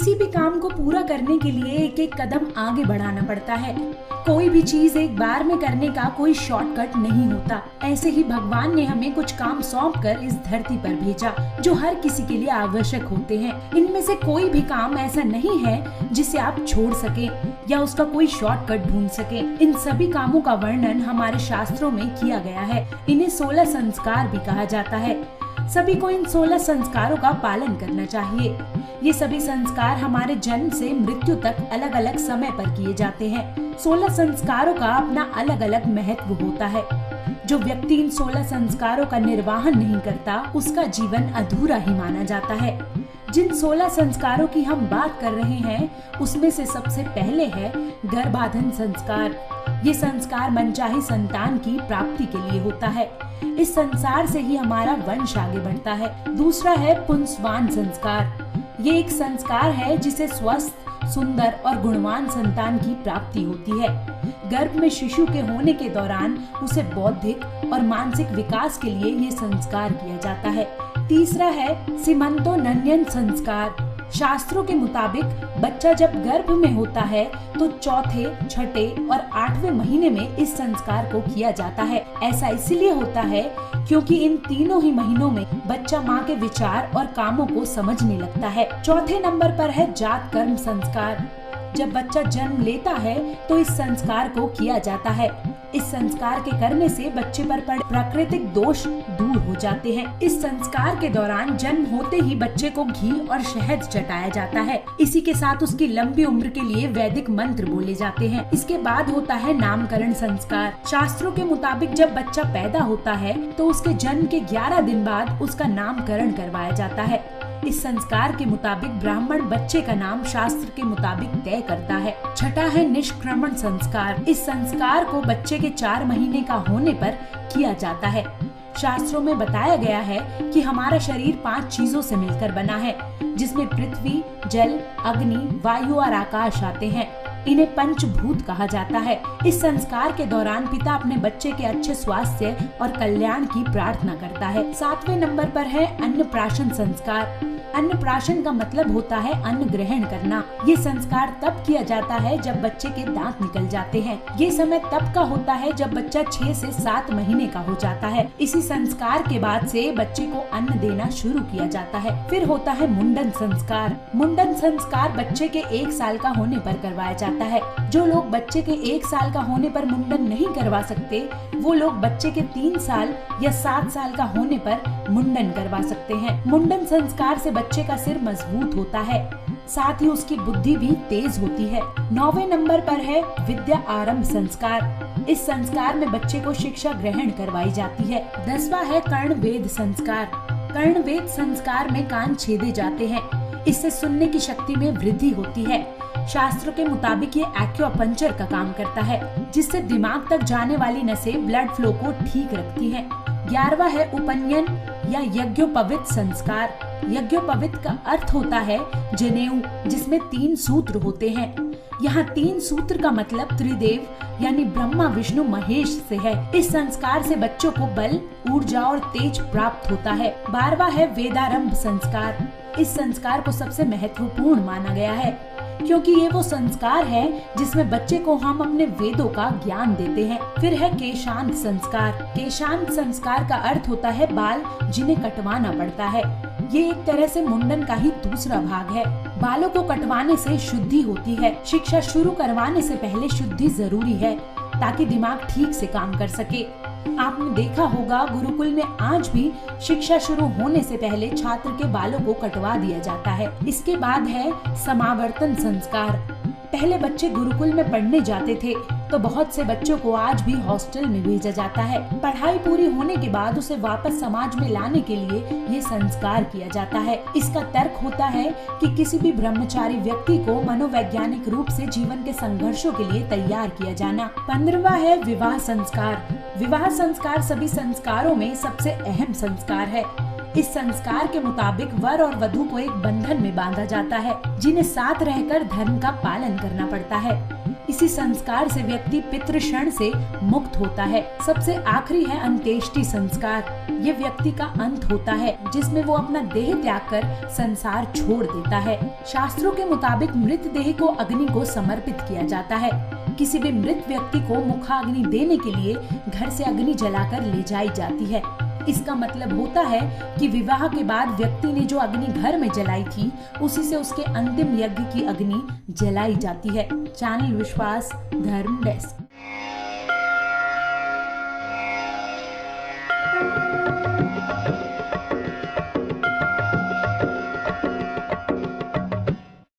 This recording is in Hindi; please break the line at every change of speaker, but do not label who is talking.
किसी भी काम को पूरा करने के लिए एक एक कदम आगे बढ़ाना पड़ता है। कोई भी चीज एक बार में करने का कोई शॉर्टकट नहीं होता। ऐसे ही भगवान ने हमें कुछ काम सौंपकर इस धरती पर भेजा जो हर किसी के लिए आवश्यक होते हैं। इनमें से कोई भी काम ऐसा नहीं है जिसे आप छोड़ सके या उसका कोई शॉर्टकट ढूंढ सके। इन सभी कामों का वर्णन हमारे शास्त्रों में किया गया है। इन्हें 16 संस्कार भी कहा जाता है। सभी को इन 16 संस्कारों का पालन करना चाहिए। ये सभी संस्कार हमारे जन्म से मृत्यु तक अलग अलग समय पर किए जाते हैं। 16 संस्कारों का अपना अलग अलग महत्व होता है। जो व्यक्ति इन 16 संस्कारों का निर्वहन नहीं करता उसका जीवन अधूरा ही माना जाता है। जिन 16 संस्कारों की हम बात कर रहे हैं उसमें से सबसे पहले है गर्भाधान संस्कार। ये संस्कार मनचाही संतान की प्राप्ति के लिए होता है। इस संसार से ही हमारा वंश आगे बढ़ता है। दूसरा है पुंसवान संस्कार। ये एक संस्कार है जिसे स्वस्थ, सुंदर और गुणवान संतान की प्राप्ति होती है। गर्भ में शिशु के होने के दौरान उसे बौद्धिक और मानसिक विकास के लिए ये संस्कार किया जाता है। तीसरा है सीमंतोन्नयन संस्कार। शास्त्रों के मुताबिक बच्चा जब गर्भ में होता है तो चौथे, छठे और 8वें महीने में इस संस्कार को किया जाता है। ऐसा इसलिए होता है क्योंकि इन तीनों ही महीनों में बच्चा माँ के विचार और कामों को समझने लगता है। चौथे नंबर पर है जात कर्म संस्कार। जब बच्चा जन्म लेता है तो इस संस्कार को किया जाता है। इस संस्कार के करने से बच्चे पर पड़े प्राकृतिक दोष दूर हो जाते हैं। इस संस्कार के दौरान जन्म होते ही बच्चे को घी और शहद चटाया जाता है। इसी के साथ उसकी लंबी उम्र के लिए वैदिक मंत्र बोले जाते हैं। इसके बाद होता है नामकरण संस्कार। शास्त्रों के मुताबिक जब बच्चा पैदा होता है तो उसके जन्म के 11 दिन बाद उसका नामकरण करवाया जाता है। इस संस्कार के मुताबिक ब्राह्मण बच्चे का नाम शास्त्र के मुताबिक तय करता है। छठा है निष्क्रमण संस्कार। इस संस्कार को बच्चे के 4 महीने का होने पर किया जाता है। शास्त्रों में बताया गया है कि हमारा शरीर 5 चीजों से मिलकर बना है, जिसमें पृथ्वी, जल, अग्नि, वायु और आकाश आते हैं। इन्हें पंचभूत कहा जाता है। इस संस्कार के दौरान पिता अपने बच्चे के अच्छे स्वास्थ्य और कल्याण की प्रार्थना करता है। 7वें नंबर पर है अन्नप्राशन संस्कार। अन्नप्राशन का मतलब होता है अन्न ग्रहण करना। ये संस्कार तब किया जाता है जब बच्चे के दांत निकल जाते हैं। ये समय तब का होता है जब बच्चा 6 से 7 महीने का हो जाता है। इसी संस्कार के बाद से बच्चे को अन्न देना शुरू किया जाता है। फिर होता है मुंडन संस्कार। मुंडन संस्कार बच्चे के 1 साल का होने पर करवाया जाता है। जो लोग बच्चे के 1 साल का होने पर मुंडन नहीं करवा सकते वो लोग बच्चे के 3 साल या 7 साल का होने पर मुंडन करवा सकते हैं। मुंडन संस्कार से बच्चे का सिर मजबूत होता है, साथ ही उसकी बुद्धि भी तेज होती है। 9वें नंबर पर है विद्या आरंभ संस्कार। इस संस्कार में बच्चे को शिक्षा ग्रहण करवाई जाती है। 10वां है कर्णवेद संस्कार। कर्णवेद संस्कार में कान छेदे जाते हैं। इससे सुनने की शक्ति में वृद्धि होती है। शास्त्रों के मुताबिक ये एक्यूपंक्चर का काम करता है, जिससे दिमाग तक जाने वाली नसें ब्लड फ्लो को ठीक रखती हैं। 11वां है उपनयन या यज्ञोपवीत संस्कार। यज्ञोपवीत का अर्थ होता है जनेऊ, जिसमें 3 सूत्र होते हैं। यहाँ 3 सूत्र का मतलब त्रिदेव यानी ब्रह्मा, विष्णु, महेश से है। इस संस्कार से बच्चों को बल, ऊर्जा और तेज प्राप्त होता है। 12वां है वेदारंभ संस्कार। इस संस्कार को सबसे महत्वपूर्ण माना गया है क्योंकि ये वो संस्कार है जिसमें बच्चे को हम अपने वेदों का ज्ञान देते हैं। फिर है केशांत संस्कार। केशांत संस्कार का अर्थ होता है बाल जिन्हें कटवाना पड़ता है। ये एक तरह से मुंडन का ही दूसरा भाग है। बालों को कटवाने से शुद्धि होती है। शिक्षा शुरू करवाने से पहले शुद्धि जरूरी है ताकि दिमाग ठीक से काम कर सके। आपने देखा होगा गुरुकुल में आज भी शिक्षा शुरू होने से पहले छात्र के बालों को कटवा दिया जाता है। इसके बाद है समावर्तन संस्कार। पहले बच्चे गुरुकुल में पढ़ने जाते थे तो बहुत से बच्चों को आज भी हॉस्टल में भेजा जाता है। पढ़ाई पूरी होने के बाद उसे वापस समाज में लाने के लिए ये संस्कार किया जाता है। इसका तर्क होता है कि किसी भी ब्रह्मचारी व्यक्ति को मनोवैज्ञानिक रूप से जीवन के संघर्षों के लिए तैयार किया जाना। 15वां है विवाह संस्कार। विवाह संस्कार सभी संस्कारों में सबसे अहम संस्कार है। इस संस्कार के मुताबिक वर और वधू को एक बंधन में बांधा जाता है, जिन्हें साथ रहकर धर्म का पालन करना पड़ता है। इसी संस्कार से व्यक्ति पितृषण से मुक्त होता है। सबसे आखिरी है अंत्येष्टि संस्कार। ये व्यक्ति का अंत होता है जिसमें वो अपना देह त्याग कर संसार छोड़ देता है। शास्त्रों के मुताबिक मृत देह को अग्नि को समर्पित किया जाता है। किसी भी मृत व्यक्ति को मुखाग्नि देने के लिए घर से अग्नि जलाकर ले जाई जाती है। इसका मतलब होता है कि विवाह के बाद व्यक्ति ने जो अग्नि घर में जलाई थी उसी से उसके अंतिम यज्ञ की अग्नि जलाई जाती है। चैनल विश्वास धर्म डेस्क।